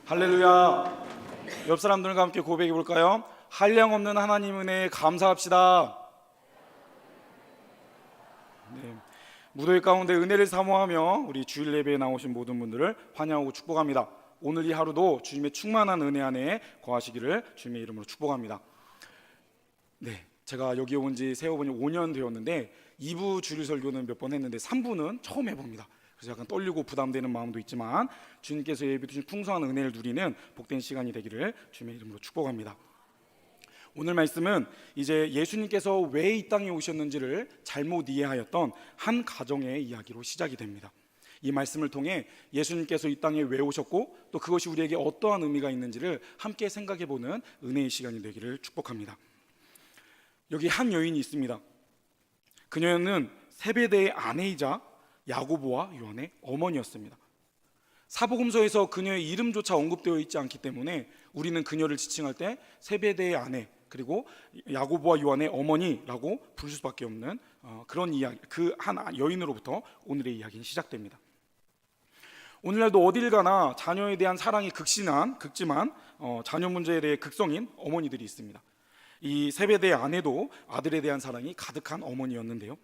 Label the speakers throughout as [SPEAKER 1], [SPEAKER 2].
[SPEAKER 1] 할렐루야. 옆 사람들과 함께 고백해 볼까요? 한량없는 하나님 은혜에 감사합시다. 네. 무더위 가운데 은혜를 사모하며 우리 주일 예배에 나오신 모든 분들을 환영하고 축복합니다. 오늘 이 하루도 주님의 충만한 은혜 안에 거하시기를 주님의 이름으로 축복합니다. 네, 제가 여기 온 지 세워보니 5년 되었는데 2부 주일 설교는 몇 번 했는데 3부는 처음 해봅니다. 그래서 약간 떨리고 부담되는 마음도 있지만 주님께서 예비 주신 풍성한 은혜를 누리는 복된 시간이 되기를 주님의 이름으로 축복합니다. 오늘 말씀은 이제 예수님께서 왜 이 땅에 오셨는지를 잘못 이해하였던 한 가정의 이야기로 시작이 됩니다. 이 말씀을 통해 예수님께서 이 땅에 왜 오셨고 또 그것이 우리에게 어떠한 의미가 있는지를 함께 생각해보는 은혜의 시간이 되기를 축복합니다. 여기 한 여인이 있습니다. 그녀는 세베대의 아내이자 야고보와 요한의 어머니였습니다. 사복음서에서 그녀의 이름조차 언급되어 있지 않기 때문에 우리는 그녀를 지칭할 때 세베대의 아내 그리고 야고보와 요한의 어머니라고 부를 수밖에 없는 그런 이야기, 그 한 여인으로부터 오늘의 이야기는 시작됩니다. 오늘날도 어딜 가나 자녀에 대한 사랑이 극지만 자녀 문제에 대해 극성인 어머니들이 있습니다. 이 세베대의 아내도 아들에 대한 사랑이 가득한 어머니였는데요.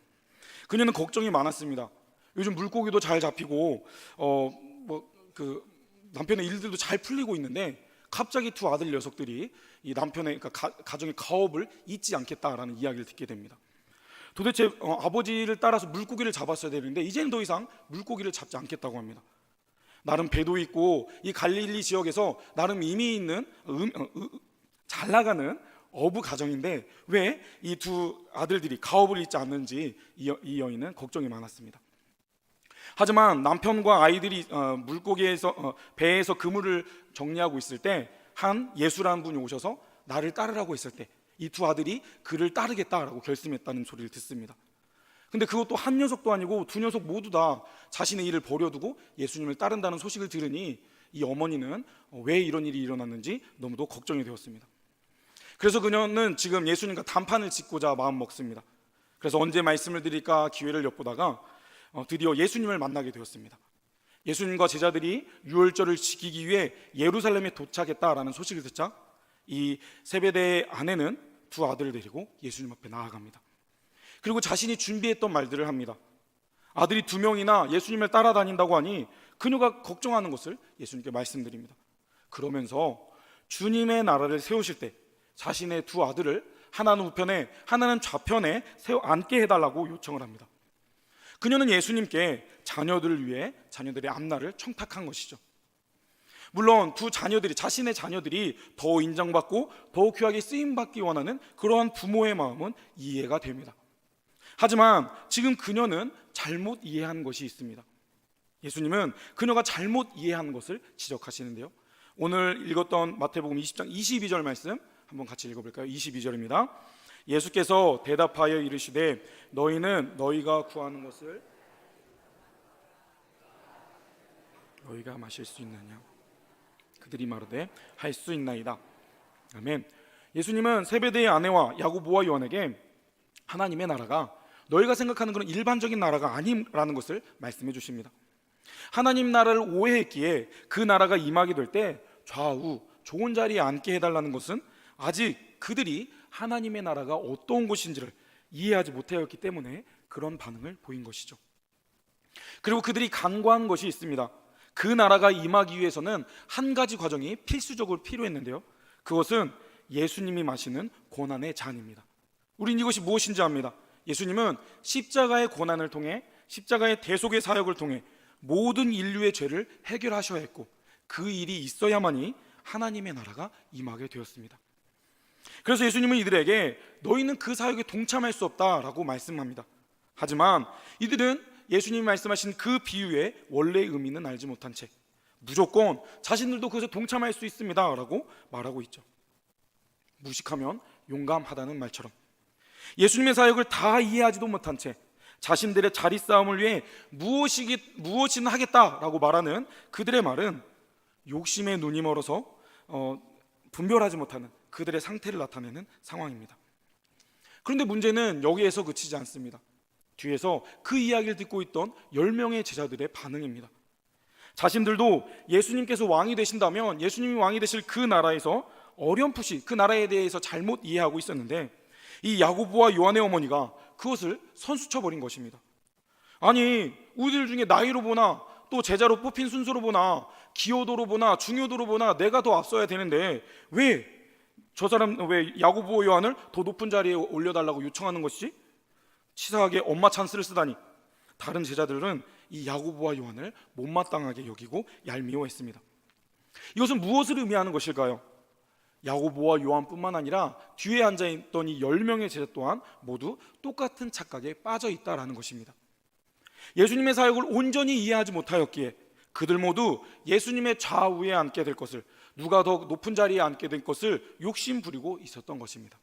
[SPEAKER 1] 그녀는 걱정이 많았습니다. 요즘 물고기도 잘 잡히고 남편의 일들도 잘 풀리고 있는데 갑자기 두 아들 녀석들이 이 남편의 가정의 가업을 잊지 않겠다라는 이야기를 듣게 됩니다. 도대체 아버지를 따라서 물고기를 잡았어야 되는데 이제는 더 이상 물고기를 잡지 않겠다고 합니다. 나름 배도 있고 이 갈릴리 지역에서 나름 의미 있는 잘 나가는 어부 가정인데 왜 이 두 아들들이 가업을 잊지 않는지 이 여인은 걱정이 많았습니다. 하지만 남편과 아이들이 배에서 그물을 정리하고 있을 때 한 예수라는 분이 오셔서 나를 따르라고 했을 때 이 두 아들이 그를 따르겠다라고 결심했다는 소리를 듣습니다. 근데 그것도 한 녀석도 아니고 두 녀석 모두 다 자신의 일을 버려두고 예수님을 따른다는 소식을 들으니 이 어머니는 왜 이런 일이 일어났는지 너무도 걱정이 되었습니다. 그래서 그녀는 지금 예수님과 단판을 짓고자 마음 먹습니다. 그래서 언제 말씀을 드릴까 기회를 엿보다가 드디어 예수님을 만나게 되었습니다. 예수님과 제자들이 유월절을 지키기 위해 예루살렘에 도착했다라는 소식을 듣자 이 세베대의 아내는 두 아들을 데리고 예수님 앞에 나아갑니다. 그리고 자신이 준비했던 말들을 합니다. 아들이 두 명이나 예수님을 따라다닌다고 하니 그녀가 걱정하는 것을 예수님께 말씀드립니다. 그러면서 주님의 나라를 세우실 때 자신의 두 아들을 하나는 우편에 하나는 좌편에 세워 앉게 해달라고 요청을 합니다. 그녀는 예수님께 자녀들을 위해 자녀들의 앞날을 청탁한 것이죠. 물론 자신의 자녀들이 더 인정받고 더 귀하게 쓰임받기 원하는 그러한 부모의 마음은 이해가 됩니다. 하지만 지금 그녀는 잘못 이해한 것이 있습니다. 예수님은 그녀가 잘못 이해한 것을 지적하시는데요. 오늘 읽었던 마태복음 20장 22절 말씀 한번 같이 읽어볼까요? 22절입니다. 예수께서 대답하여 이르시되 너희는 너희가 구하는 것을 너희가 마실 수 있느냐? 그들이 말하되 할 수 있나이다. 아멘. 예수님은 세베대의 아내와 야고보와 요한에게 하나님의 나라가 너희가 생각하는 그런 일반적인 나라가 아니라는 것을 말씀해 주십니다. 하나님 나라를 오해했기에 그 나라가 임하게 될 때 좌우 좋은 자리에 앉게 해달라는 것은 아직 그들이 하나님의 나라가 어떤 곳인지를 이해하지 못하였기 때문에 그런 반응을 보인 것이죠. 그리고 그들이 간과한 것이 있습니다. 그 나라가 임하기 위해서는 한 가지 과정이 필수적으로 필요했는데요. 그것은 예수님이 마시는 고난의 잔입니다. 우린 이것이 무엇인지 압니다. 예수님은 십자가의 고난을 통해 십자가의 대속의 사역을 통해 모든 인류의 죄를 해결하셔야 했고 그 일이 있어야만이 하나님의 나라가 임하게 되었습니다. 그래서 예수님은 이들에게 너희는 그 사역에 동참할 수 없다라고 말씀합니다. 하지만 이들은 예수님이 말씀하신 그 비유의 원래의 의미는 알지 못한 채 무조건 자신들도 그것에 동참할 수 있습니다 라고 말하고 있죠. 무식하면 용감하다는 말처럼 예수님의 사역을 다 이해하지도 못한 채 자신들의 자리싸움을 위해 무엇이든 하겠다라고 말하는 그들의 말은 욕심에 눈이 멀어서 분별하지 못하는 그들의 상태를 나타내는 상황입니다. 그런데 문제는 여기에서 그치지 않습니다. 뒤에서 그 이야기를 듣고 있던 10명의 제자들의 반응입니다. 자신들도 예수님께서 왕이 되신다면 예수님이 왕이 되실 그 나라에서 어렴풋이 그 나라에 대해서 잘못 이해하고 있었는데, 이 야고보와 요한의 어머니가 그것을 선수쳐 버린 것입니다. 아니, 우리들 중에 나이로 보나 또 제자로 뽑힌 순서로 보나 기여도로 보나 중요도로 보나 내가 더 앞서야 되는데 왜 야고보 요한을 더 높은 자리에 올려달라고 요청하는 것이지? 치사하게 엄마 찬스를 쓰다니. 다른 제자들은 이 야고보와 요한을 못마땅하게 여기고 얄미워했습니다. 이것은 무엇을 의미하는 것일까요? 야고보와 요한뿐만 아니라 뒤에 앉아있던 이 10명의 제자 또한 모두 똑같은 착각에 빠져 있다라는 것입니다. 예수님의 사역을 온전히 이해하지 못하였기에 그들 모두 예수님의 좌우에 앉게 될 것을, 누가 더 높은 자리에 앉게 될 것을 욕심 부리고 있었던 것입니다.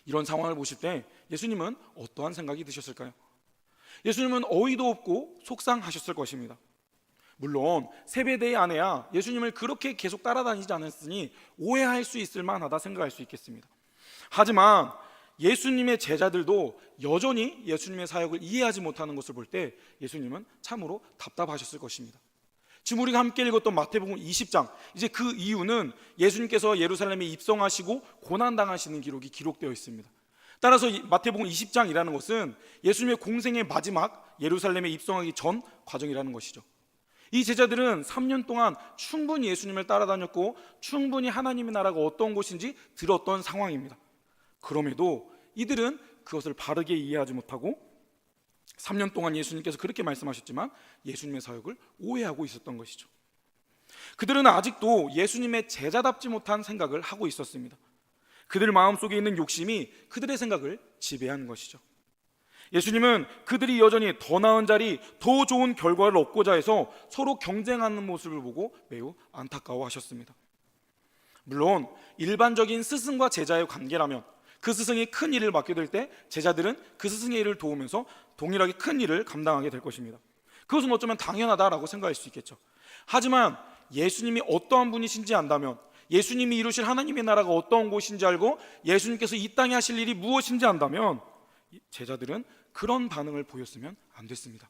[SPEAKER 1] 이런 상황을 보실 때 예수님은 어떠한 생각이 드셨을까요? 예수님은 어이도 없고 속상하셨을 것입니다. 물론 세베대의 아내야 예수님을 그렇게 계속 따라다니지 않았으니 오해할 수 있을 만하다 생각할 수 있겠습니다. 하지만 예수님의 제자들도 여전히 예수님의 사역을 이해하지 못하는 것을 볼 때 예수님은 참으로 답답하셨을 것입니다. 지금 우리가 함께 읽었던 마태복음 20장, 이제 그 이유는 예수님께서 예루살렘에 입성하시고 고난당하시는 기록이 기록되어 있습니다. 따라서 마태복음 20장이라는 것은 예수님의 공생의 마지막 예루살렘에 입성하기 전 과정이라는 것이죠. 이 제자들은 3년 동안 충분히 예수님을 따라다녔고 충분히 하나님의 나라가 어떤 곳인지 들었던 상황입니다. 그럼에도 이들은 그것을 바르게 이해하지 못하고 3년 동안 예수님께서 그렇게 말씀하셨지만 예수님의 사역을 오해하고 있었던 것이죠. 그들은 아직도 예수님의 제자답지 못한 생각을 하고 있었습니다. 그들 마음속에 있는 욕심이 그들의 생각을 지배한 것이죠. 예수님은 그들이 여전히 더 나은 자리, 더 좋은 결과를 얻고자 해서 서로 경쟁하는 모습을 보고 매우 안타까워하셨습니다. 물론 일반적인 스승과 제자의 관계라면 그 스승이 큰 일을 맡게 될 때 제자들은 그 스승의 일을 도우면서 동일하게 큰 일을 감당하게 될 것입니다. 그것은 어쩌면 당연하다라고 생각할 수 있겠죠. 하지만 예수님이 어떠한 분이신지 안다면, 예수님이 이루실 하나님의 나라가 어떤 곳인지 알고 예수님께서 이 땅에 하실 일이 무엇인지 안다면 제자들은 그런 반응을 보였으면 안 됐습니다.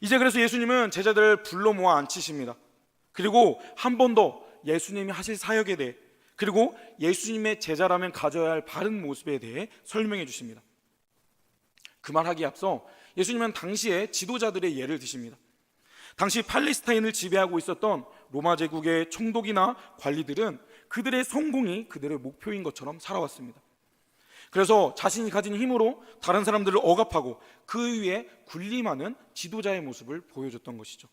[SPEAKER 1] 이제 그래서 예수님은 제자들을 불러 모아 앉히십니다. 그리고 한 번 더 예수님이 하실 사역에 대해, 그리고 예수님의 제자라면 가져야 할 바른 모습에 대해 설명해 주십니다. 그 말하기에 앞서 예수님은 당시의 지도자들의 예를 드십니다. 당시 팔레스타인을 지배하고 있었던 로마 제국의 총독이나 관리들은 그들의 성공이 그들의 목표인 것처럼 살아왔습니다. 그래서 자신이 가진 힘으로 다른 사람들을 억압하고 그 위에 군림하는 지도자의 모습을 보여줬던 것이죠.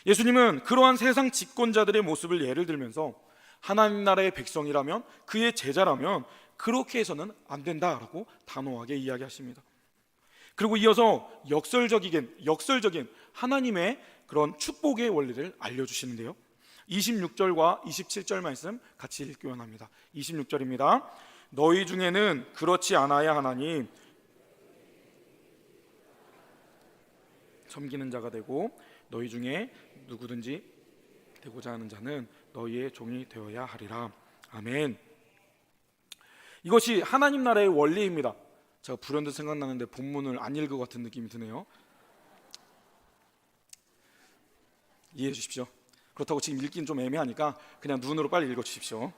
[SPEAKER 1] 예수님은 그러한 세상 집권자들의 모습을 예를 들면서 하나님 나라의 백성이라면, 그의 제자라면 그렇게 해서는 안 된다라고 단호하게 이야기하십니다. 그리고 이어서 역설적인 하나님의 그런 축복의 원리를 알려주시는데요, 26절과 27절 말씀 같이 읽기원 합니다. 26절입니다. 너희 중에는 그렇지 않아야 하나니 섬기는 자가 되고 너희 중에 누구든지 되고자 하는 자는 너희의 종이 되어야 하리라. 아멘. 이것이 하나님 나라의 원리입니다. 제가 불현듯 생각나는데 본문을 안 읽을 것 같은 느낌이 드네요. 이해해 주십시오. 그렇다고 지금 읽기는 좀 애매하니까 그냥 눈으로 빨리 읽어 주십시오.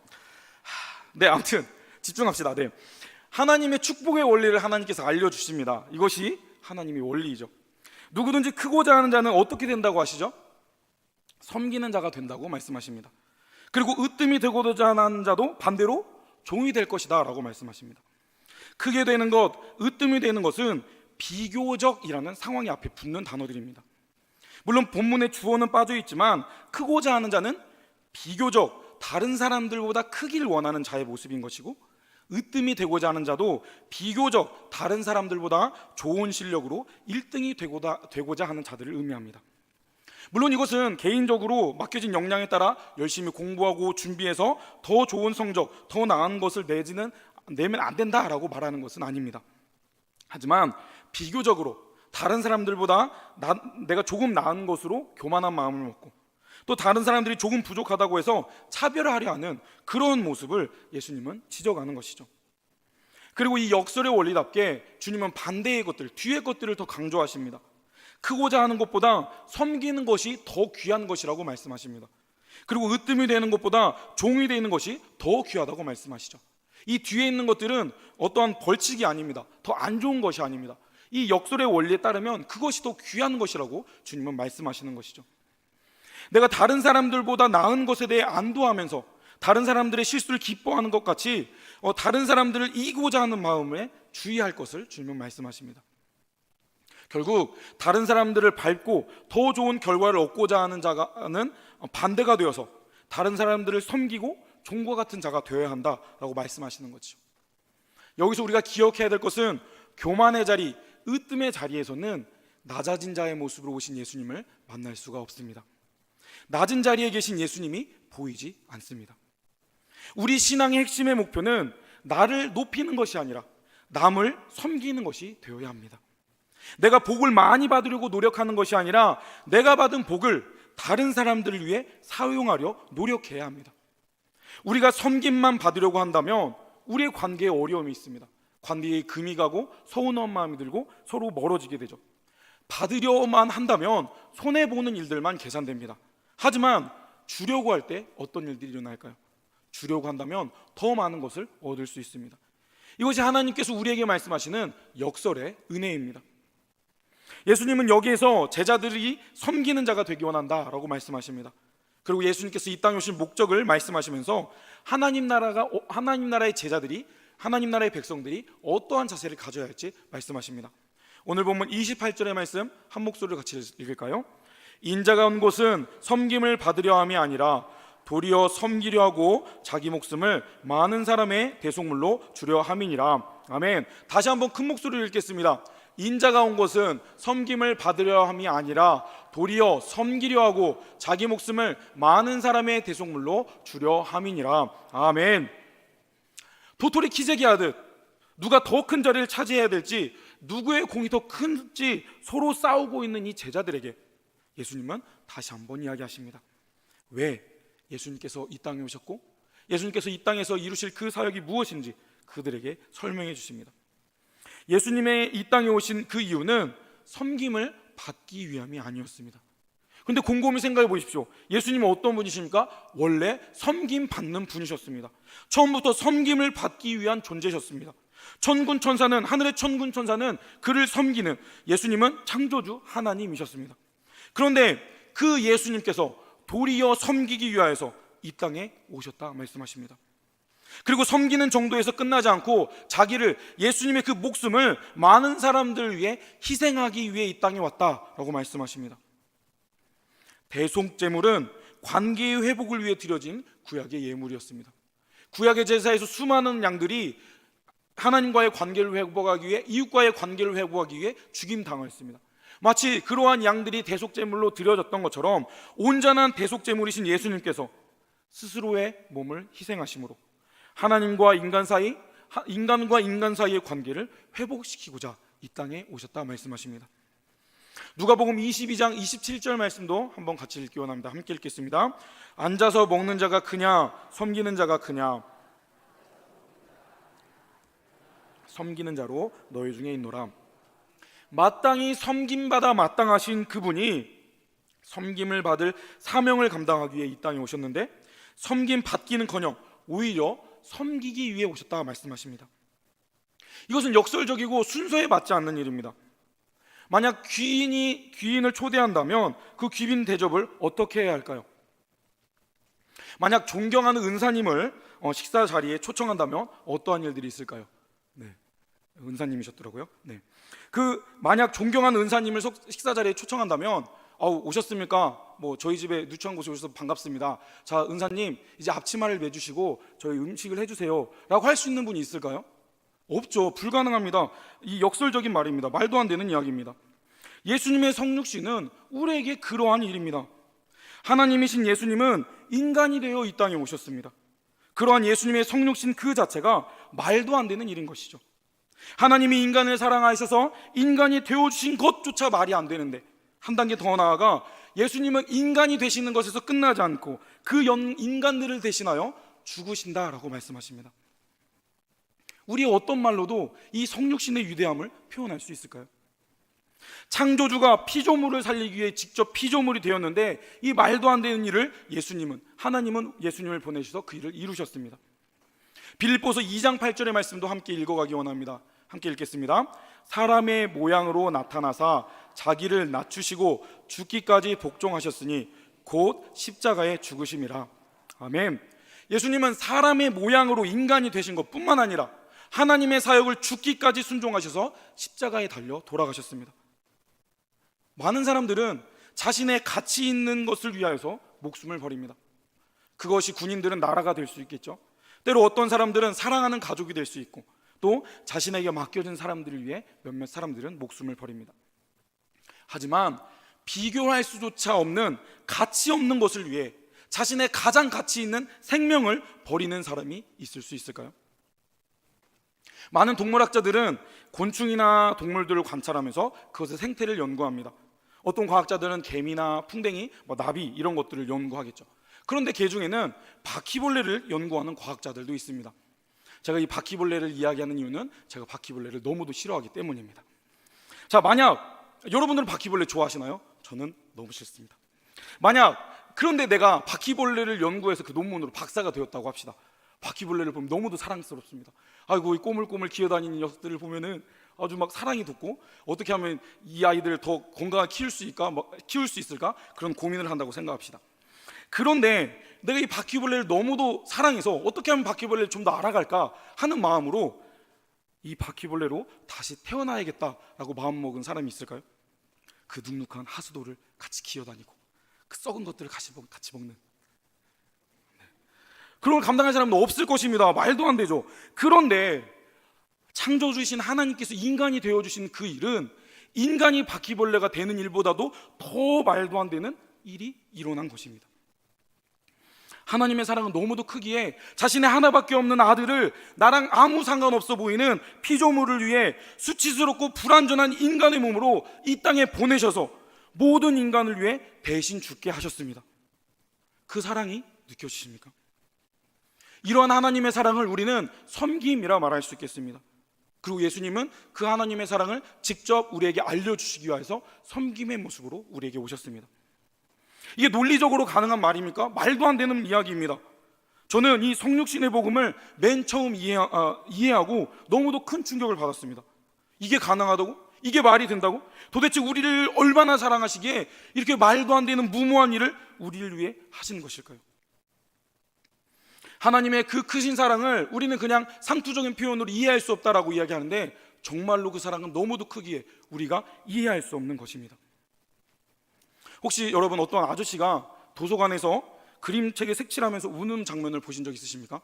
[SPEAKER 1] 네, 아무튼 집중합시다. 네, 하나님의 축복의 원리를 하나님께서 알려주십니다. 이것이 하나님의 원리이죠. 누구든지 크고자 하는 자는 어떻게 된다고 하시죠? 섬기는 자가 된다고 말씀하십니다. 그리고 으뜸이 되고자 하는 자도 반대로 종이 될 것이다 라고 말씀하십니다. 크게 되는 것, 으뜸이 되는 것은 비교적이라는 상황이 앞에 붙는 단어들입니다. 물론 본문의 주어는 빠져 있지만 크고자 하는 자는 비교적 다른 사람들보다 크기를 원하는 자의 모습인 것이고, 으뜸이 되고자 하는 자도 비교적 다른 사람들보다 좋은 실력으로 1등이 되고자 하는 자들을 의미합니다. 물론 이것은 개인적으로 맡겨진 역량에 따라 열심히 공부하고 준비해서 더 좋은 성적, 더 나은 것을 내면 안 된다라고 말하는 것은 아닙니다. 하지만 비교적으로 다른 사람들보다 내가 조금 나은 것으로 교만한 마음을 먹고, 또 다른 사람들이 조금 부족하다고 해서 차별화하려 하는 그런 모습을 예수님은 지적하는 것이죠. 그리고 이 역설의 원리답게 주님은 반대의 것들, 뒤의 것들을 더 강조하십니다. 크고자 하는 것보다 섬기는 것이 더 귀한 것이라고 말씀하십니다. 그리고 으뜸이 되는 것보다 종이 되는 것이 더 귀하다고 말씀하시죠. 이 뒤에 있는 것들은 어떠한 벌칙이 아닙니다. 더 안 좋은 것이 아닙니다. 이 역설의 원리에 따르면 그것이 더 귀한 것이라고 주님은 말씀하시는 것이죠. 내가 다른 사람들보다 나은 것에 대해 안도하면서 다른 사람들의 실수를 기뻐하는 것 같이 다른 사람들을 이기고자 하는 마음에 주의할 것을 주님은 말씀하십니다. 결국 다른 사람들을 밟고 더 좋은 결과를 얻고자 하는 자는 반대가 되어서 다른 사람들을 섬기고 종과 같은 자가 되어야 한다라고 말씀하시는 거죠. 여기서 우리가 기억해야 될 것은 교만의 자리, 으뜸의 자리에서는 낮아진 자의 모습으로 오신 예수님을 만날 수가 없습니다. 낮은 자리에 계신 예수님이 보이지 않습니다. 우리 신앙의 핵심의 목표는 나를 높이는 것이 아니라 남을 섬기는 것이 되어야 합니다. 내가 복을 많이 받으려고 노력하는 것이 아니라 내가 받은 복을 다른 사람들을 위해 사용하려 노력해야 합니다. 우리가 섬김만 받으려고 한다면 우리의 관계에 어려움이 있습니다. 관계에 금이 가고 서운한 마음이 들고 서로 멀어지게 되죠. 받으려만 한다면 손해보는 일들만 계산됩니다. 하지만 주려고 할 때 어떤 일들이 일어날까요? 주려고 한다면 더 많은 것을 얻을 수 있습니다. 이것이 하나님께서 우리에게 말씀하시는 역설의 은혜입니다. 예수님은 여기에서 제자들이 섬기는 자가 되기 원한다라고 말씀하십니다. 그리고 예수님께서 이 땅에 오신 목적을 말씀하시면서 하나님 나라의 제자들이, 하나님 나라의 백성들이 어떠한 자세를 가져야 할지 말씀하십니다. 오늘 본문 28절의 말씀 한 목소리로 같이 읽을까요? 인자가 온 곳은 섬김을 받으려 함이 아니라 도리어 섬기려 하고 자기 목숨을 많은 사람의 대속물로 주려 함이니라. 아멘. 다시 한번 큰 목소리로 읽겠습니다. 인자가 온 것은 섬김을 받으려 함이 아니라 도리어 섬기려 하고 자기 목숨을 많은 사람의 대속물로 주려 함이니라. 아멘. 도토리 키재기 하듯 누가 더 큰 자리를 차지해야 될지, 누구의 공이 더 큰지 서로 싸우고 있는 이 제자들에게 예수님은 다시 한번 이야기하십니다. 왜 예수님께서 이 땅에 오셨고 예수님께서 이 땅에서 이루실 그 사역이 무엇인지 그들에게 설명해 주십니다. 예수님의 이 땅에 오신 그 이유는 섬김을 받기 위함이 아니었습니다. 그런데 곰곰이 생각해 보십시오. 예수님은 어떤 분이십니까? 원래 섬김 받는 분이셨습니다. 처음부터 섬김을 받기 위한 존재셨습니다. 천군 천사는, 하늘의 천군 천사는 그를 섬기는, 예수님은 창조주 하나님이셨습니다. 그런데 그 예수님께서 도리어 섬기기 위하여서 이 땅에 오셨다 말씀하십니다. 그리고 섬기는 정도에서 끝나지 않고 자기를, 예수님의 그 목숨을 많은 사람들을 위해 희생하기 위해 이 땅에 왔다라고 말씀하십니다. 대속제물은 관계의 회복을 위해 드려진 구약의 예물이었습니다. 구약의 제사에서 수많은 양들이 하나님과의 관계를 회복하기 위해, 이웃과의 관계를 회복하기 위해 죽임당하였습니다. 마치 그러한 양들이 대속제물로 드려졌던 것처럼 온전한 대속제물이신 예수님께서 스스로의 몸을 희생하심으로 하나님과 인간 사이, 인간과 인간 사이의 관계를 회복시키고자 이 땅에 오셨다 말씀하십니다. 누가복음 22장 27절 말씀도 한번 같이 읽기 원합니다. 함께 읽겠습니다. 앉아서 먹는 자가 크냐 섬기는 자가 크냐, 섬기는 자로 너희 중에 있노라. 마땅히 섬김받아 마땅하신 그분이 섬김을 받을 사명을 감당하기 위해 이 땅에 오셨는데 섬김 받기는커녕 오히려 섬기기 위해 오셨다 말씀하십니다. 이것은 역설적이고 순서에 맞지 않는 일입니다. 만약 귀인을 초대한다면 그 귀인 대접을 어떻게 해야 할까요? 만약 존경하는 은사님을 식사 자리에 초청한다면 어떠한 일들이 있을까요? 네, 은사님이셨더라고요. 네. 만약 존경하는 은사님을 식사 자리에 초청한다면 오셨습니까? 저희 집에 누추한 곳에 오셔서 반갑습니다. 자, 은사님 이제 앞치마를 매주시고 저희 음식을 해주세요 라고 할 수 있는 분이 있을까요? 없죠. 불가능합니다. 이 역설적인 말입니다. 말도 안 되는 이야기입니다. 예수님의 성육신은 우리에게 그러한 일입니다. 하나님이신 예수님은 인간이 되어 이 땅에 오셨습니다. 그러한 예수님의 성육신 그 자체가 말도 안 되는 일인 것이죠. 하나님이 인간을 사랑하셔서 인간이 되어주신 것조차 말이 안 되는데 한 단계 더 나아가 예수님은 인간이 되시는 것에서 끝나지 않고 그 인간들을 대신하여 죽으신다라고 말씀하십니다. 우리 어떤 말로도 이 성육신의 위대함을 표현할 수 있을까요? 창조주가 피조물을 살리기 위해 직접 피조물이 되었는데 이 말도 안 되는 일을 하나님은 예수님을 보내셔서 그 일을 이루셨습니다. 빌립보서 2장 8절의 말씀도 함께 읽어가기 원합니다. 함께 읽겠습니다. 사람의 모양으로 나타나사 자기를 낮추시고 죽기까지 복종하셨으니 곧 십자가에 죽으심이라. 아멘. 예수님은 사람의 모양으로 인간이 되신 것뿐만 아니라 하나님의 사역을 죽기까지 순종하셔서 십자가에 달려 돌아가셨습니다. 많은 사람들은 자신의 가치 있는 것을 위하여서 목숨을 버립니다. 그것이 군인들은 나라가 될 수 있겠죠. 때로 어떤 사람들은 사랑하는 가족이 될 수 있고, 또 자신에게 맡겨진 사람들을 위해 몇몇 사람들은 목숨을 버립니다. 하지만 비교할 수조차 없는 가치 없는 것을 위해 자신의 가장 가치 있는 생명을 버리는 사람이 있을 수 있을까요? 많은 동물학자들은 곤충이나 동물들을 관찰하면서 그것의 생태를 연구합니다. 어떤 과학자들은 개미나 풍뎅이, 나비 이런 것들을 연구하겠죠. 그런데 그 중에는 바퀴벌레를 연구하는 과학자들도 있습니다. 제가 이 바퀴벌레를 이야기하는 이유는 제가 바퀴벌레를 너무도 싫어하기 때문입니다. 자, 만약 여러분들은 바퀴벌레 좋아하시나요? 저는 너무 싫습니다. 그런데 내가 바퀴벌레를 연구해서 그 논문으로 박사가 되었다고 합시다. 바퀴벌레를 보면 너무도 사랑스럽습니다. 아이고, 이 꼬물꼬물 기어다니는 녀석들을 보면은 아주 막 사랑이 돋고, 어떻게 하면 이 아이들을 더 건강하게 키울 수 있을까? 그런 고민을 한다고 생각합시다. 그런데 내가 이 바퀴벌레를 너무도 사랑해서 어떻게 하면 바퀴벌레를 좀 더 알아갈까 하는 마음으로 이 바퀴벌레로 다시 태어나야겠다라고 마음먹은 사람이 있을까요? 그 눅눅한 하수도를 같이 기어다니고 그 썩은 것들을 같이 먹는, 그런 걸 감당할 사람은 없을 것입니다. 말도 안 되죠. 그런데 창조주이신 하나님께서 인간이 되어주신 그 일은 인간이 바퀴벌레가 되는 일보다도 더 말도 안 되는 일이 일어난 것입니다. 하나님의 사랑은 너무도 크기에 자신의 하나밖에 없는 아들을 나랑 아무 상관없어 보이는 피조물을 위해 수치스럽고 불완전한 인간의 몸으로 이 땅에 보내셔서 모든 인간을 위해 대신 죽게 하셨습니다. 그 사랑이 느껴지십니까? 이러한 하나님의 사랑을 우리는 섬김이라 말할 수 있겠습니다. 그리고 예수님은 그 하나님의 사랑을 직접 우리에게 알려주시기 위해서 섬김의 모습으로 우리에게 오셨습니다. 이게 논리적으로 가능한 말입니까? 말도 안 되는 이야기입니다. 저는 이 성육신의 복음을 맨 처음 이해하고 너무도 큰 충격을 받았습니다. 이게 가능하다고? 이게 말이 된다고? 도대체 우리를 얼마나 사랑하시기에 이렇게 말도 안 되는 무모한 일을 우리를 위해 하시는 것일까요? 하나님의 그 크신 사랑을 우리는 그냥 상투적인 표현으로 이해할 수 없다라고 이야기하는데, 정말로 그 사랑은 너무도 크기에 우리가 이해할 수 없는 것입니다. 혹시 여러분 어떤 아저씨가 도서관에서 그림책에 색칠하면서 우는 장면을 보신 적 있으십니까?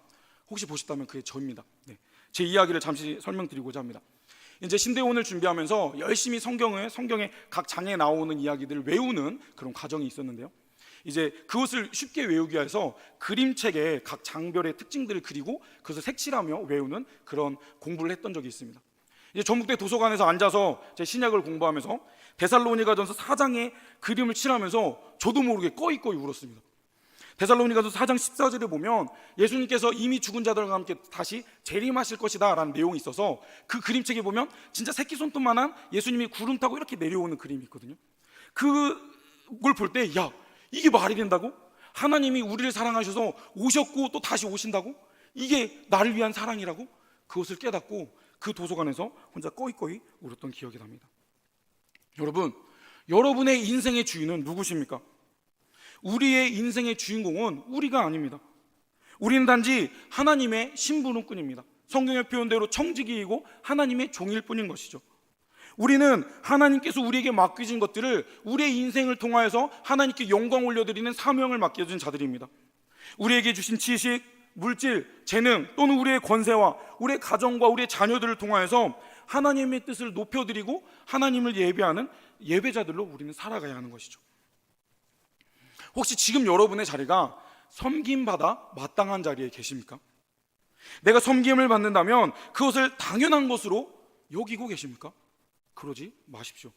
[SPEAKER 1] 혹시 보셨다면 그게 저입니다. 제 이야기를 잠시 설명드리고자 합니다. 이제 신대원을 준비하면서 열심히 성경의 각 장에 나오는 이야기들을 외우는 그런 과정이 있었는데요. 이제 그것을 쉽게 외우기 위해서 그림책에 각 장별의 특징들을 그리고 그것을 색칠하며 외우는 그런 공부를 했던 적이 있습니다. 이제 전북대 도서관에서 앉아서 제 신약을 공부하면서 데살로니가전서 4장의 그림을 칠하면서 저도 모르게 꺼이꺼이 울었습니다. 데살로니가전서 4장 14절에 보면 예수님께서 이미 죽은 자들과 함께 다시 재림하실 것이다 라는 내용이 있어서 그 그림책에 보면 진짜 새끼손톱만한 예수님이 구름 타고 이렇게 내려오는 그림이 있거든요. 그걸 볼 때 이게 말이 된다고? 하나님이 우리를 사랑하셔서 오셨고 또 다시 오신다고? 이게 나를 위한 사랑이라고? 그것을 깨닫고 그 도서관에서 혼자 꺼이꺼이 울었던 기억이 납니다. 여러분, 여러분의 인생의 주인은 누구십니까? 우리의 인생의 주인공은 우리가 아닙니다. 우리는 단지 하나님의 신부름꾼입니다. 성경의 표현대로 청지기이고 하나님의 종일 뿐인 것이죠. 우리는 하나님께서 우리에게 맡기신 것들을 우리의 인생을 통하여서 하나님께 영광 올려드리는 사명을 맡겨준 자들입니다. 우리에게 주신 지식, 물질, 재능 또는 우리의 권세와 우리의 가정과 우리의 자녀들을 통하여서 하나님의 뜻을 높여드리고 하나님을 예배하는 예배자들로 우리는 살아가야 하는 것이죠. 혹시 지금 여러분의 자리가 섬김받아 마땅한 자리에 계십니까? 내가 섬김을 받는다면 그것을 당연한 것으로 여기고 계십니까? 그러지 마십시오.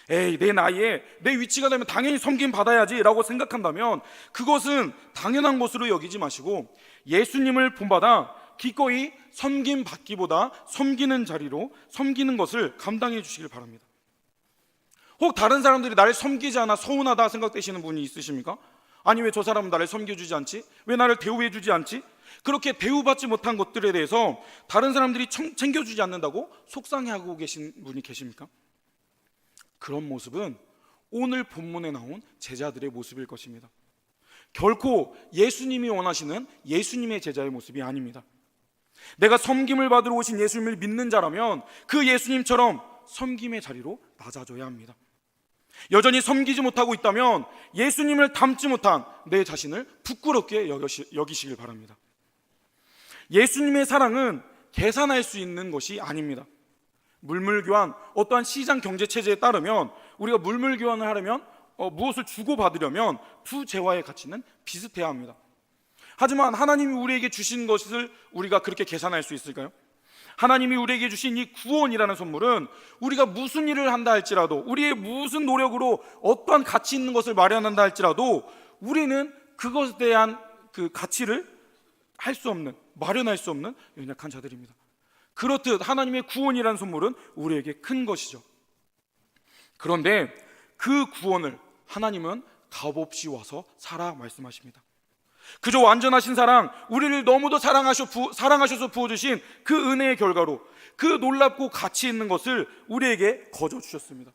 [SPEAKER 1] 내 나이에 내 위치가 되면 당연히 섬김 받아야지 라고 생각한다면 그것은 당연한 것으로 여기지 마시고 예수님을 본받아 기꺼이 섬김 받기보다 섬기는 자리로 섬기는 것을 감당해 주시길 바랍니다. 혹 다른 사람들이 나를 섬기지 않아 서운하다 생각되시는 분이 있으십니까? 아니, 왜 저 사람은 나를 섬겨주지 않지? 왜 나를 대우해주지 않지? 그렇게 대우받지 못한 것들에 대해서 다른 사람들이 챙겨주지 않는다고 속상해하고 계신 분이 계십니까? 그런 모습은 오늘 본문에 나온 제자들의 모습일 것입니다. 결코 예수님이 원하시는 예수님의 제자의 모습이 아닙니다. 내가 섬김을 받으러 오신 예수님을 믿는 자라면 그 예수님처럼 섬김의 자리로 낮아져야 합니다. 여전히 섬기지 못하고 있다면 예수님을 닮지 못한 내 자신을 부끄럽게 여기시길 바랍니다. 예수님의 사랑은 계산할 수 있는 것이 아닙니다. 물물교환, 어떠한 시장 경제 체제에 따르면 우리가 물물교환을 하려면 무엇을 주고받으려면 두 재화의 가치는 비슷해야 합니다. 하지만 하나님이 우리에게 주신 것을 우리가 그렇게 계산할 수 있을까요? 하나님이 우리에게 주신 이 구원이라는 선물은 우리가 무슨 일을 한다 할지라도, 우리의 무슨 노력으로 어떠한 가치 있는 것을 마련한다 할지라도 우리는 그것에 대한 그 가치를 할 수 없는, 마련할 수 없는 연약한 자들입니다. 그렇듯 하나님의 구원이라는 선물은 우리에게 큰 것이죠. 그런데 그 구원을 하나님은 값없이 와서 사라 말씀하십니다. 그저 완전하신 사랑, 우리를 너무도 사랑하셔서 부어주신 그 은혜의 결과로 그 놀랍고 가치 있는 것을 우리에게 거저 주셨습니다.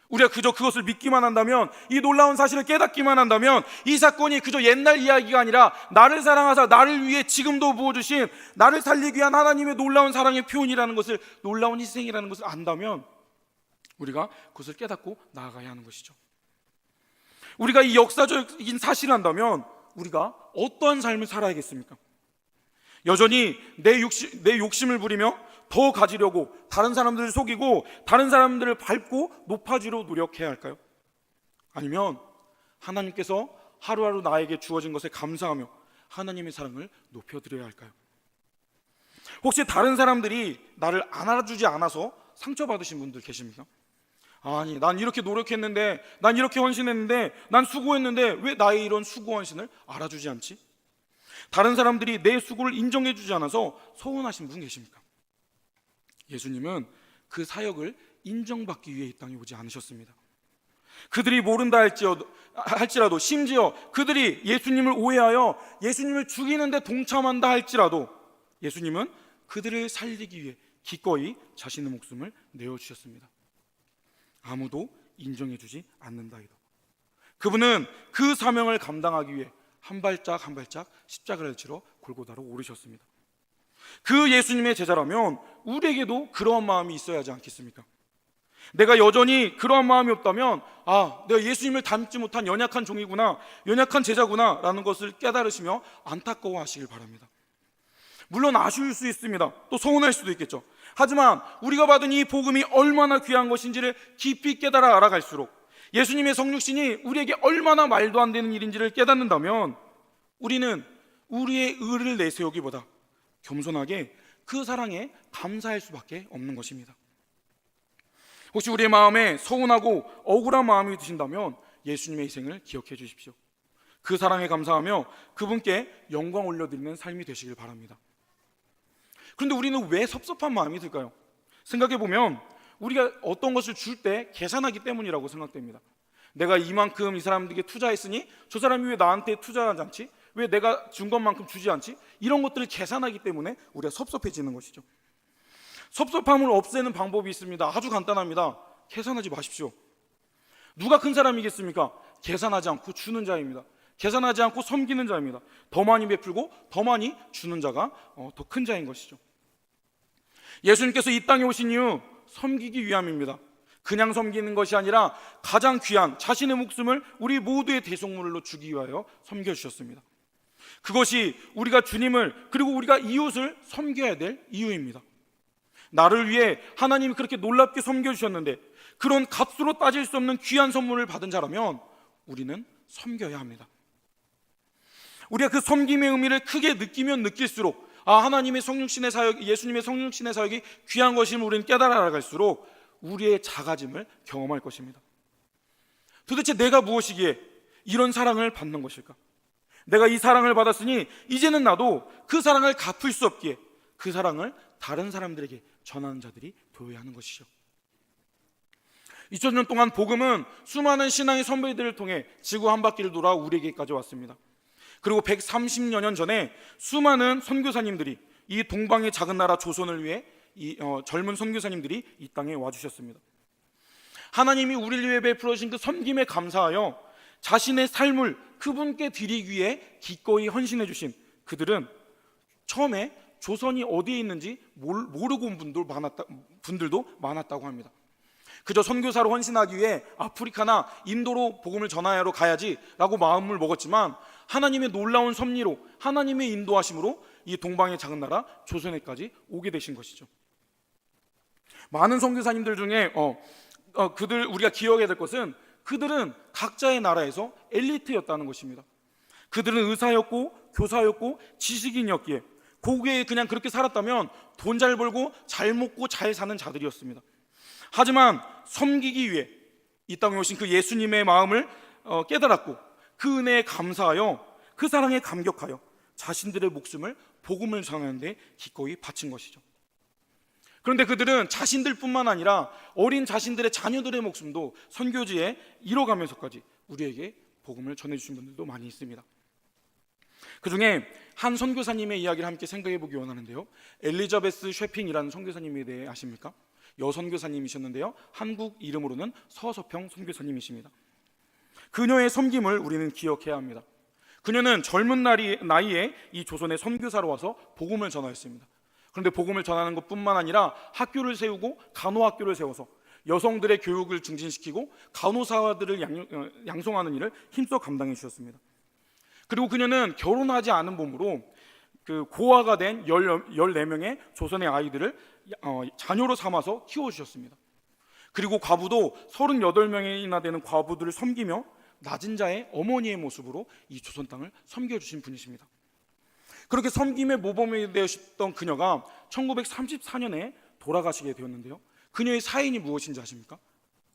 [SPEAKER 1] 우리가 그저 그것을 믿기만 한다면, 이 놀라운 사실을 깨닫기만 한다면, 이 사건이 그저 옛날 이야기가 아니라 나를 사랑하사 나를 위해 지금도 부어주신, 나를 살리기 위한 하나님의 놀라운 사랑의 표현이라는 것을, 놀라운 희생이라는 것을 안다면 우리가 그것을 깨닫고 나아가야 하는 것이죠. 우리가 이 역사적인 사실을 안다면 우리가 어떠한 삶을 살아야겠습니까? 여전히 내 욕심을 부리며 더 가지려고 다른 사람들을 속이고 다른 사람들을 밟고 높아지려 노력해야 할까요? 아니면 하나님께서 하루하루 나에게 주어진 것에 감사하며 하나님의 사랑을 높여드려야 할까요? 혹시 다른 사람들이 나를 안아주지 않아서 상처받으신 분들 계십니까? 아니, 난 이렇게 노력했는데, 난 이렇게 헌신했는데, 난 수고했는데 왜 나의 이런 수고 헌신을 알아주지 않지? 다른 사람들이 내 수고를 인정해주지 않아서 서운하신 분 계십니까? 예수님은 그 사역을 인정받기 위해 이 땅에 오지 않으셨습니다. 그들이 모른다 할지라도, 심지어 그들이 예수님을 오해하여 예수님을 죽이는데 동참한다 할지라도 예수님은 그들을 살리기 위해 기꺼이 자신의 목숨을 내어주셨습니다. 아무도 인정해주지 않는다이다. 그분은 그 사명을 감당하기 위해 한 발짝 한 발짝 십자가를 치러 골고다로 오르셨습니다. 그 예수님의 제자라면 우리에게도 그러한 마음이 있어야 하지 않겠습니까? 내가 여전히 그러한 마음이 없다면, 내가 예수님을 닮지 못한 연약한 종이구나, 연약한 제자구나 라는 것을 깨달으시며 안타까워하시길 바랍니다. 물론 아쉬울 수 있습니다. 또 서운할 수도 있겠죠. 하지만 우리가 받은 이 복음이 얼마나 귀한 것인지를 깊이 깨달아 알아갈수록, 예수님의 성육신이 우리에게 얼마나 말도 안 되는 일인지를 깨닫는다면 우리는 우리의 의를 내세우기보다 겸손하게 그 사랑에 감사할 수밖에 없는 것입니다. 혹시 우리의 마음에 서운하고 억울한 마음이 드신다면 예수님의 희생을 기억해 주십시오. 그 사랑에 감사하며 그분께 영광 올려드리는 삶이 되시길 바랍니다. 그런데 우리는 왜 섭섭한 마음이 들까요? 생각해보면 우리가 어떤 것을 줄 때 계산하기 때문이라고 생각됩니다. 내가 이만큼 이 사람들에게 투자했으니 저 사람이 왜 나한테 투자하지 않지? 왜 내가 준 것만큼 주지 않지? 이런 것들을 계산하기 때문에 우리가 섭섭해지는 것이죠. 섭섭함을 없애는 방법이 있습니다. 아주 간단합니다. 계산하지 마십시오. 누가 큰 사람이겠습니까? 계산하지 않고 주는 자입니다. 계산하지 않고 섬기는 자입니다. 더 많이 베풀고 더 많이 주는 자가 더 큰 자인 것이죠. 예수님께서 이 땅에 오신 이유 섬기기 위함입니다. 그냥 섬기는 것이 아니라 가장 귀한 자신의 목숨을 우리 모두의 대속물로 주기 위하여 섬겨주셨습니다. 그것이 우리가 주님을, 그리고 우리가 이웃을 섬겨야 될 이유입니다. 나를 위해 하나님이 그렇게 놀랍게 섬겨주셨는데 그런 값으로 따질 수 없는 귀한 선물을 받은 자라면 우리는 섬겨야 합니다. 우리가 그 섬김의 의미를 크게 느끼면 느낄수록 하나님의 성육신의 사역, 예수님의 성육신의 사역이 귀한 것임을 우리는 깨달아 나갈수록 우리의 작아짐을 경험할 것입니다. 도대체 내가 무엇이기에 이런 사랑을 받는 것일까? 내가 이 사랑을 받았으니 이제는 나도 그 사랑을 갚을 수 없기에 그 사랑을 다른 사람들에게 전하는 자들이 되어야 하는 것이죠. 2000년 동안 복음은 수많은 신앙의 선배들을 통해 지구 한 바퀴를 돌아 우리에게까지 왔습니다. 그리고 130여 년 전에 수많은 선교사님들이 이 동방의 작은 나라 조선을 위해 젊은 선교사님들이 이 땅에 와주셨습니다. 하나님이 우리를 위해 베풀어 주신 그 섬김에 감사하여 자신의 삶을 그분께 드리기 위해 기꺼이 헌신해 주신 그들은 처음에 조선이 어디에 있는지 모르고 온 분들도 많았다고 합니다. 그저 선교사로 헌신하기 위해 아프리카나 인도로 복음을 전하러 가야지 라고 마음을 먹었지만 하나님의 놀라운 섭리로, 하나님의 인도하심으로 이 동방의 작은 나라 조선에까지 오게 되신 것이죠. 많은 선교사님들 중에 우리가 기억해야 될 것은 그들은 각자의 나라에서 엘리트였다는 것입니다. 그들은 의사였고 교사였고 지식인이었기에 고국에 그냥 그렇게 살았다면 돈 잘 벌고 잘 먹고 잘 사는 자들이었습니다. 하지만 섬기기 위해 이 땅에 오신 그 예수님의 마음을 깨달았고 그 은혜에 감사하여 그 사랑에 감격하여 자신들의 목숨을 복음을 전하는 데 기꺼이 바친 것이죠. 그런데 그들은 자신들뿐만 아니라 어린 자신들의 자녀들의 목숨도 선교지에 잃어가면서까지 우리에게 복음을 전해주신 분들도 많이 있습니다. 그 중에 한 선교사님의 이야기를 함께 생각해 보기 원하는데요, 엘리자베스 쉐핑이라는 선교사님에 대해 아십니까? 여선교사님이셨는데요, 한국 이름으로는 서서평 선교사님이십니다. 그녀의 섬김을 우리는 기억해야 합니다. 그녀는 젊은 나이에 이 조선의 선교사로 와서 복음을 전하였습니다. 그런데 복음을 전하는 것뿐만 아니라 학교를 세우고 간호학교를 세워서 여성들의 교육을 증진시키고 간호사들을 양성하는 일을 힘써 감당해 주셨습니다. 그리고 그녀는 결혼하지 않은 몸으로 그 고아가 된 14명의 조선의 아이들을 자녀로 삼아서 키워주셨습니다. 그리고 과부도 38명이나 되는 과부들을 섬기며 낮은 자의 어머니의 모습으로 이 조선 땅을 섬겨주신 분이십니다. 그렇게 섬김의 모범이 되셨던 그녀가 1934년에 돌아가시게 되었는데요, 그녀의 사인이 무엇인지 아십니까?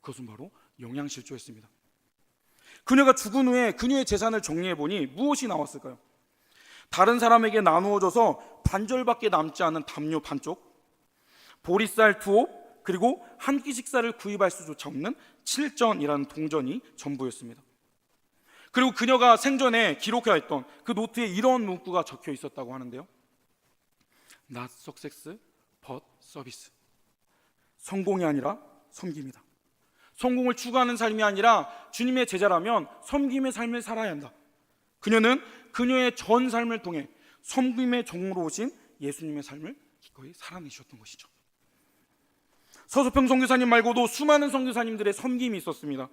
[SPEAKER 1] 그것은 바로 영양실조였습니다. 그녀가 죽은 후에 그녀의 재산을 정리해보니 무엇이 나왔을까요? 다른 사람에게 나누어져서 반절밖에 남지 않은 담요 반쪽, 보리쌀 2홉, 그리고 한 끼 식사를 구입할 수조차 없는 7전이라는 동전이 전부였습니다. 그리고 그녀가 생전에 기록해왔던 그 노트에 이런 문구가 적혀 있었다고 하는데요, Not success, but service. 성공이 아니라 섬김이다. 성공을 추구하는 삶이 아니라 주님의 제자라면 섬김의 삶을 살아야 한다. 그녀는 그녀의 전 삶을 통해 섬김의 종으로 오신 예수님의 삶을 기꺼이 살아내셨던 것이죠. 서서평 선교사님 말고도 수많은 선교사님들의 섬김이 있었습니다.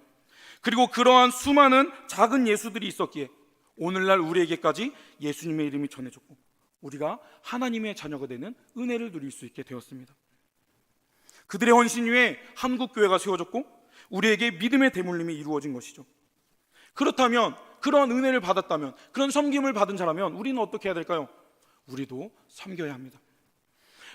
[SPEAKER 1] 그리고 그러한 수많은 작은 예수들이 있었기에 오늘날 우리에게까지 예수님의 이름이 전해졌고 우리가 하나님의 자녀가 되는 은혜를 누릴 수 있게 되었습니다. 그들의 헌신 위에 한국교회가 세워졌고 우리에게 믿음의 대물림이 이루어진 것이죠. 그렇다면, 그런 은혜를 받았다면, 그런 섬김을 받은 자라면 우리는 어떻게 해야 될까요? 우리도 섬겨야 합니다.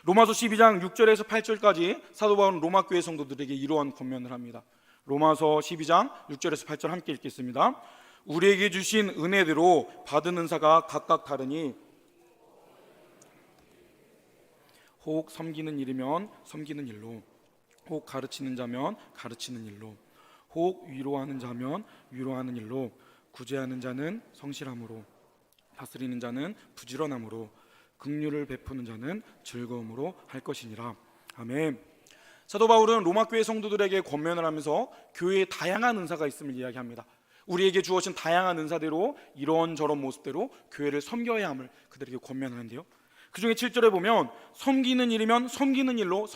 [SPEAKER 1] 로마서 12장 6절에서 8절까지 사도 바울은 로마교회 성도들에게 이러한 권면을 합니다. 로마서 12장 6절에서 8절 함께 읽겠습니다. 우리에게 주신 은혜대로 받은 은사가 각각 다르니 혹 섬기는 일이면 섬기는 일로, 혹 가르치는 자면 가르치는 일로, 혹 위로하는 자면 위로하는 일로, 구제하는 자는 성실함으로, 다스리는 자는 부지런함으로, 긍휼을 베푸는 자는 즐거움으로 할 것이니라. 아멘. 사도 바울은 로마교회 성도들에게 권면을 하면서 교회에 다양한 은사가 있음을 이야기합니다. 우리에게 주어진 다양한 은사대로 이런저런 모습대로 교회를 섬겨야 함을 그들에게 권면하는데요, 그 중에 7절에 보면 섬기는 일이면 섬기는 일로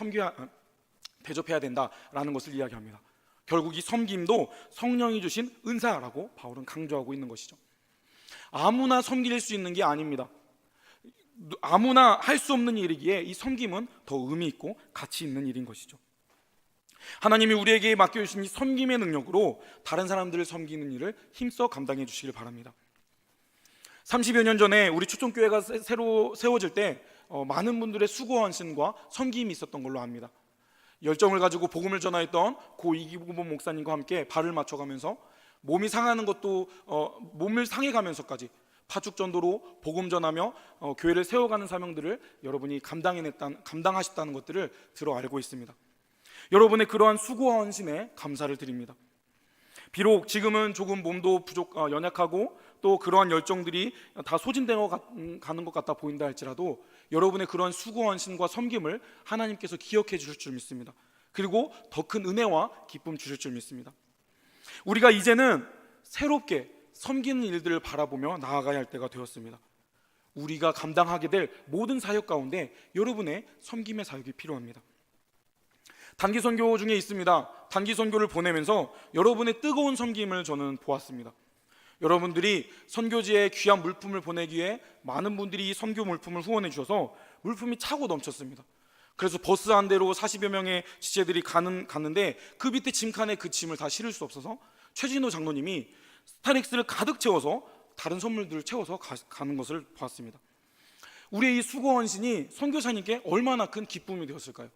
[SPEAKER 1] 대접해야 된다라는 것을 이야기합니다. 결국 이 섬김도 성령이 주신 은사라고 바울은 강조하고 있는 것이죠. 아무나 섬길 수 있는 게 아닙니다. 아무나 할 수 없는 일이기에 이 섬김은 더 의미 있고 가치 있는 일인 것이죠. 하나님이 우리에게 맡겨주신 이 섬김의 능력으로 다른 사람들을 섬기는 일을 힘써 감당해 주시길 바랍니다. 30여 년 전에 우리 초청교회가 새로 세워질 때 많은 분들의 수고 헌신과 섬김이 있었던 걸로 압니다. 열정을 가지고 복음을 전하였던 고 이기범 목사님과 함께 발을 맞춰가면서 몸이 상하는 것도 몸을 상해가면서까지 파죽전도로 복음 전하며 교회를 세워가는 사명들을 여러분이 감당하셨다는 것들을 들어 알고 있습니다. 여러분의 그러한 수고와 헌신에 감사를 드립니다. 비록 지금은 조금 몸도 연약하고 또 그러한 열정들이 다 소진되어 가는 것 같아 보인다 할지라도 여러분의 그러한 수고 헌신과 섬김을 하나님께서 기억해 주실 줄 믿습니다. 그리고 더 큰 은혜와 기쁨 주실 줄 믿습니다. 우리가 이제는 새롭게 섬기는 일들을 바라보며 나아가야 할 때가 되었습니다. 우리가 감당하게 될 모든 사역 가운데 여러분의 섬김의 사역이 필요합니다. 단기 선교 중에 있습니다. 단기 선교를 보내면서 여러분의 뜨거운 섬김을 저는 보았습니다. 여러분들이 선교지에 귀한 물품을 보내기 위해 많은 분들이 이 선교 물품을 후원해 주셔서 물품이 차고 넘쳤습니다. 그래서 버스 한 대로 40여 명의 지체들이 갔는데 그 밑에 짐칸에 그 짐을 다 실을 수 없어서 최진호 장로님이 스타렉스를 가득 채워서 다른 선물들을 채워서 가는 것을 보았습니다. 우리의 이 수고 헌신이 선교사님께 얼마나 큰 기쁨이 되었을까요?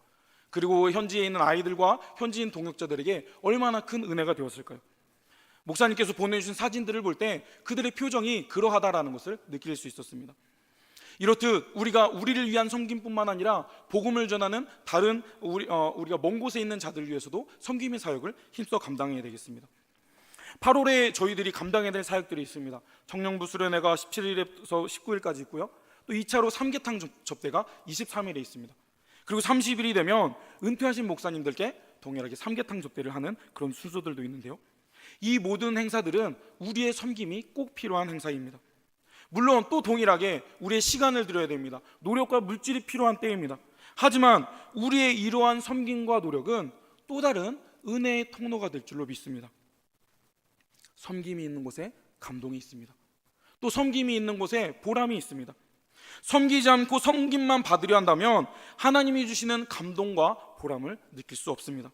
[SPEAKER 1] 그리고 현지에 있는 아이들과 현지인 동역자들에게 얼마나 큰 은혜가 되었을까요? 목사님께서 보내주신 사진들을 볼 때 그들의 표정이 그러하다라는 것을 느낄 수 있었습니다. 이렇듯 우리가 우리를 위한 섬김뿐만 아니라 복음을 전하는 다른 우리가 먼 곳에 있는 자들을 위해서도 섬김의 사역을 힘써 감당해야 되겠습니다. 8월에 저희들이 감당해야 될 사역들이 있습니다. 청년부 수련회가 17일에서 19일까지 있고요. 또 2차로 삼계탕 접대가 23일에 있습니다. 그리고 30일이 되면 은퇴하신 목사님들께 동일하게 삼계탕 접대를 하는 그런 순서들도 있는데요. 이 모든 행사들은 우리의 섬김이 꼭 필요한 행사입니다. 물론 또 동일하게 우리의 시간을 들여야 됩니다. 노력과 물질이 필요한 때입니다. 하지만 우리의 이러한 섬김과 노력은 또 다른 은혜의 통로가 될 줄로 믿습니다. 섬김이 있는 곳에 감동이 있습니다. 또 섬김이 있는 곳에 보람이 있습니다. 섬기지 않고 섬김만 받으려 한다면 하나님이 주시는 감동과 보람을 느낄 수 없습니다.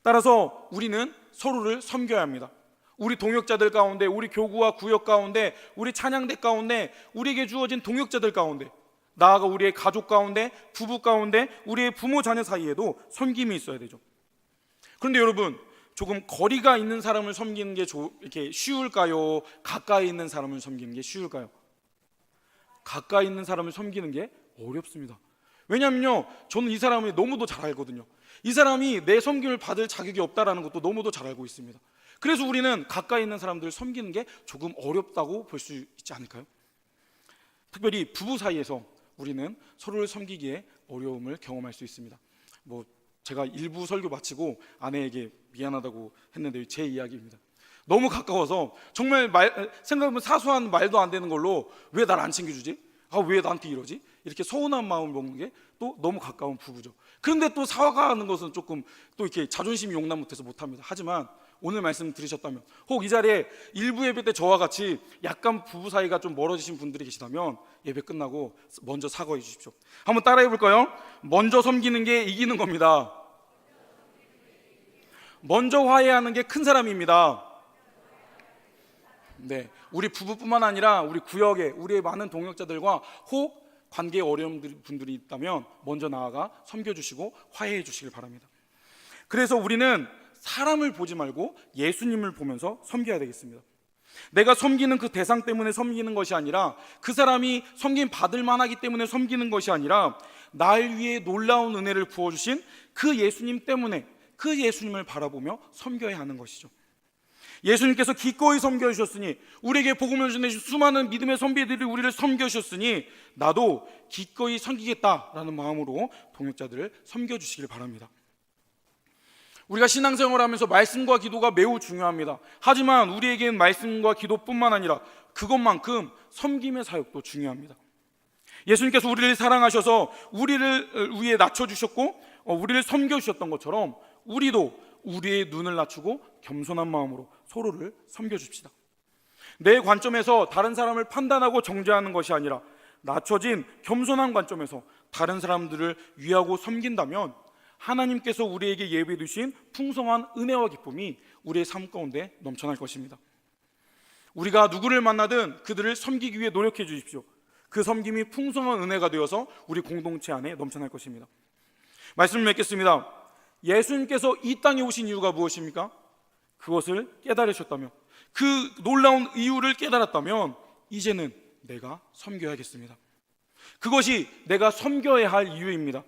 [SPEAKER 1] 따라서 우리는 서로를 섬겨야 합니다. 우리 동역자들 가운데, 우리 교구와 구역 가운데, 우리 찬양대 가운데, 우리에게 주어진 동역자들 가운데, 나아가 우리의 가족 가운데, 부부 가운데, 우리의 부모 자녀 사이에도 섬김이 있어야 되죠. 그런데 여러분, 조금 거리가 있는 사람을 섬기는 게 이렇게 쉬울까요? 가까이 있는 사람을 섬기는 게 쉬울까요? 가까이 있는 사람을 섬기는 게 어렵습니다. 왜냐하면요, 저는 이 사람을 너무도 잘 알거든요. 이 사람이 내 섬김을 받을 자격이 없다라는 것도 너무도 잘 알고 있습니다. 그래서 우리는 가까이 있는 사람들을 섬기는 게 조금 어렵다고 볼 수 있지 않을까요? 특별히 부부 사이에서 우리는 서로를 섬기기에 어려움을 경험할 수 있습니다. 제가 일부 설교 마치고 아내에게 미안하다고 했는데 제 이야기입니다. 너무 가까워서 정말 생각해보면 사소한 말도 안 되는 걸로 왜 날 안 챙겨주지? 왜 나한테 이러지? 이렇게 서운한 마음을 먹는 게 또 너무 가까운 부부죠. 그런데 또 사과하는 것은 조금 또 이렇게 자존심이 용납 못해서 못합니다. 하지만 오늘 말씀 들으셨다면, 혹 이 자리에 일부 예배 때 저와 같이 약간 부부 사이가 좀 멀어지신 분들이 계시다면 예배 끝나고 먼저 사과해 주십시오. 한번 따라해 볼까요? 먼저 섬기는 게 이기는 겁니다. 먼저 화해하는 게 큰 사람입니다. 네, 우리 부부뿐만 아니라 우리 구역에 우리의 많은 동역자들과 혹 관계에 어려운 분들이 있다면 먼저 나아가 섬겨주시고 화해해 주시길 바랍니다. 그래서 우리는 사람을 보지 말고 예수님을 보면서 섬겨야 되겠습니다. 내가 섬기는 그 대상 때문에 섬기는 것이 아니라, 그 사람이 섬김 받을 만하기 때문에 섬기는 것이 아니라, 날 위해 놀라운 은혜를 부어주신 그 예수님 때문에, 그 예수님을 바라보며 섬겨야 하는 것이죠. 예수님께서 기꺼이 섬겨주셨으니, 우리에게 복음을 전해주신 수많은 믿음의 선비들이 우리를 섬겨주셨으니 나도 기꺼이 섬기겠다라는 마음으로 동역자들을 섬겨주시길 바랍니다. 우리가 신앙생활을 하면서 말씀과 기도가 매우 중요합니다. 하지만 우리에게는 말씀과 기도뿐만 아니라 그것만큼 섬김의 사역도 중요합니다. 예수님께서 우리를 사랑하셔서 우리를 위해 낮춰주셨고 우리를 섬겨주셨던 것처럼 우리도 우리의 눈을 낮추고 겸손한 마음으로 서로를 섬겨줍시다. 내 관점에서 다른 사람을 판단하고 정죄하는 것이 아니라 낮춰진 겸손한 관점에서 다른 사람들을 위하고 섬긴다면 하나님께서 우리에게 예비해 두신 풍성한 은혜와 기쁨이 우리의 삶 가운데 넘쳐날 것입니다. 우리가 누구를 만나든 그들을 섬기기 위해 노력해 주십시오. 그 섬김이 풍성한 은혜가 되어서 우리 공동체 안에 넘쳐날 것입니다. 말씀을 맺겠습니다. 예수님께서 이 땅에 오신 이유가 무엇입니까? 그것을 깨달으셨다면, 그 놀라운 이유를 깨달았다면 이제는 내가 섬겨야겠습니다. 그것이 내가 섬겨야 할 이유입니다.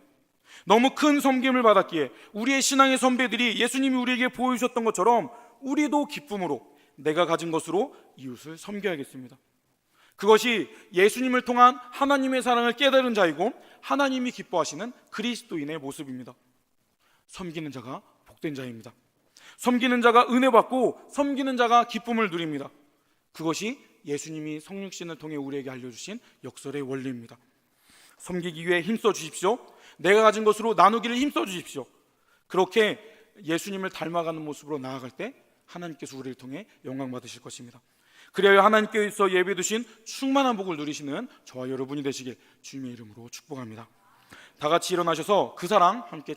[SPEAKER 1] 너무 큰 섬김을 받았기에 우리의 신앙의 선배들이 예수님이 우리에게 보여주셨던 것처럼 우리도 기쁨으로 내가 가진 것으로 이웃을 섬겨야겠습니다. 그것이 예수님을 통한 하나님의 사랑을 깨달은 자이고 하나님이 기뻐하시는 그리스도인의 모습입니다. 섬기는 자가 복된 자입니다. 섬기는 자가 은혜 받고 섬기는 자가 기쁨을 누립니다. 그것이 예수님이 성육신을 통해 우리에게 알려주신 역설의 원리입니다. 섬기기 위해 힘써 주십시오. 내가 가진 것으로 나누기를 힘써 주십시오. 그렇게 예수님을 닮아가는 모습으로 나아갈 때 하나님께서 우리를 통해 영광 받으실 것입니다. 그래야 하나님께서 예비해 두신 충만한 복을 누리시는 저와 여러분이 되시길 주님의 이름으로 축복합니다. 다 같이 일어나셔서 그 사랑 함께